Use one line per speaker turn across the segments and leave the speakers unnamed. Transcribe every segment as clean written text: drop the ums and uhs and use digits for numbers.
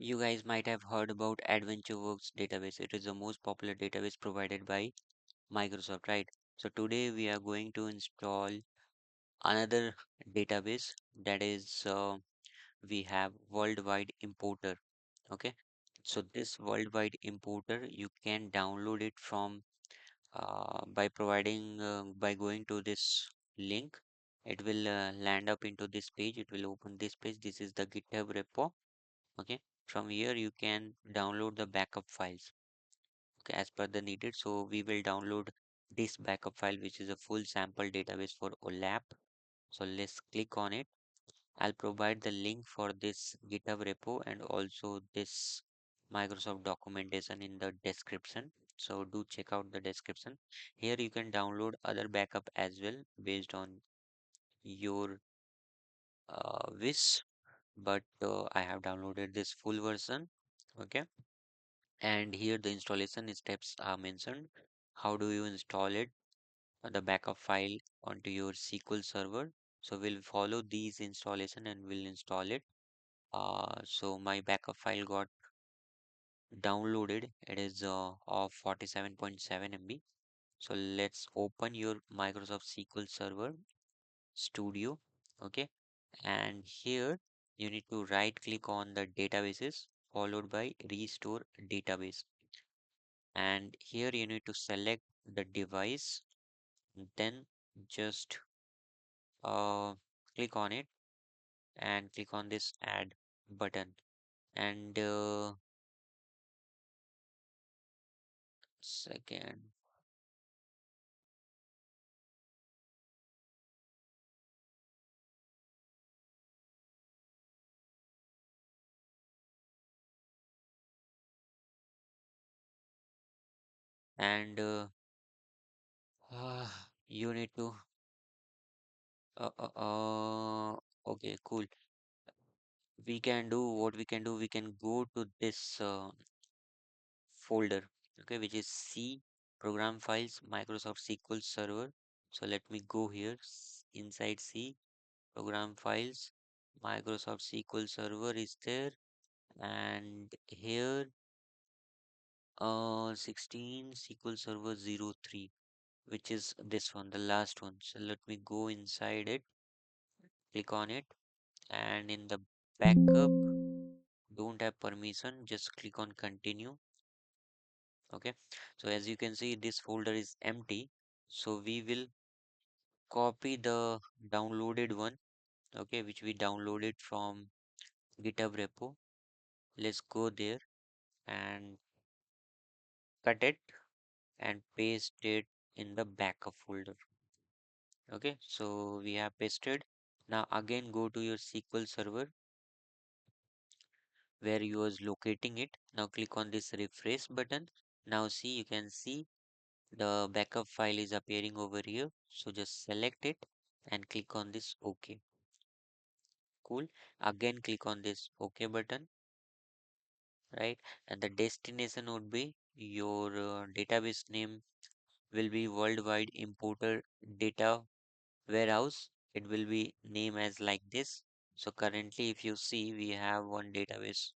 You guys might have heard about AdventureWorks database. It is the most popular database provided by Microsoft, right? So today we are going to install another database that is we have worldwide importer. Okay, so this worldwide importer you can download it from by going to this link. It will land up into this page. It will open this page. This is the GitHub repo. Okay, from here you can download the backup files, okay, as per the needed. So we will download this backup file, which is a full sample database for OLAP. So let's click on it. I'll provide the link for this GitHub repo and also this Microsoft documentation in the description. So do check out the description. Here you can download other backup as well based on your wish, but I have downloaded this full version. Okay, and here the installation steps are mentioned. How do you install it? The backup file onto your SQL Server. So we'll follow these installation and we'll install it. So my backup file got downloaded. It is of 47.7 MB. So let's open your Microsoft SQL Server Studio. Okay, and here you need to right click on the databases followed by restore database, and here you need to select the device, then just uh, click on it and click on this add button, and second, and you need to uh, uh, okay, cool. We can do what we can do, we can go to this folder, okay, which is C program files Microsoft SQL Server. So let me go here, inside C program files Microsoft SQL Server is there, and here 16 SQL Server 03, which is this one, the last one. So let me go inside it, click on it, and in the backup, don't have permission, just click on continue. Okay, so as you can see, this folder is empty. So we will copy the downloaded one, okay, which we downloaded from GitHub repo. Let's go there and cut it and paste it in the backup folder. Okay, so we have pasted. Now again go to your SQL Server where you was locating it. Now click on this refresh button. Now see, you can see the backup file is appearing over here. So just select it and click on this OK. Cool. Again click on this OK button, right? And the destination would be your database name will be worldwide importer data warehouse. It will be named as like this. So currently if you see, we have one database.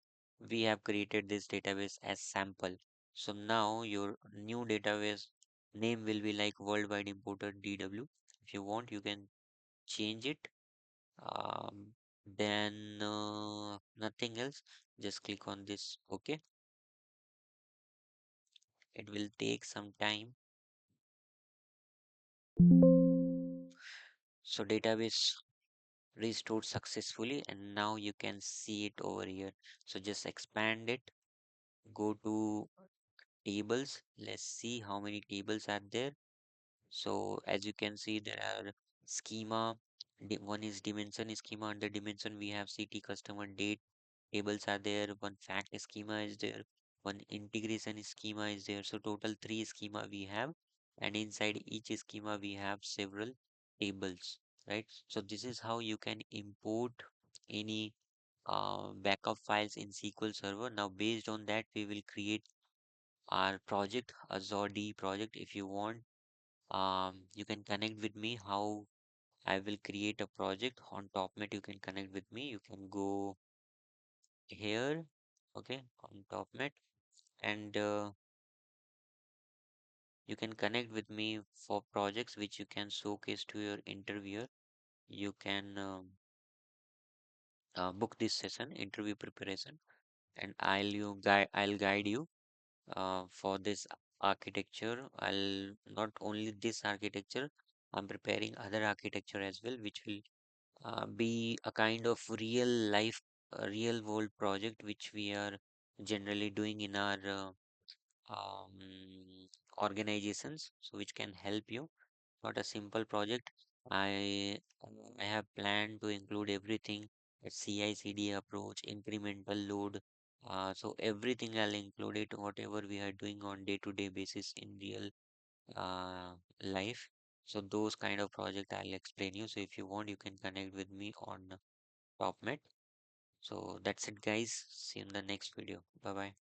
We have created this database as sample. So now your new database name will be like worldwide importer DW. If you want, you can change it. Um, then nothing else. Just click on this. Okay. It will take some time. So database restored successfully, and now you can see it over here. So just expand it, go to tables. Let's see how many tables are there. So as you can see, there are schema. One is dimension schema. Under dimension, we have CT customer date tables are there. One fact schema is there. One integration schema is there. So total three schema we have, and inside each schema we have several tables, right? So this is how you can import any backup files in SQL Server. Now based on that, we will create our project, a Zodi project. If you want, you can connect with me how I will create a project on TopMate. You can connect with me. You can go here okay, on TopNet, and you can connect with me for projects which you can showcase to your interviewer. You can book this session, interview preparation, and I'll guide you for this architecture. I'll not only this architecture, I'm preparing other architecture as well, which will be a kind of real world project which we are generally doing in our organizations, so which can help you. Not a simple project. I have planned to include everything, a CI/CD approach, incremental load. So everything I'll include it, whatever we are doing on day-to-day basis in real life. So those kind of project I'll explain you. So if you want, you can connect with me on TopMet. So that's it, guys. See you in the next video. Bye bye.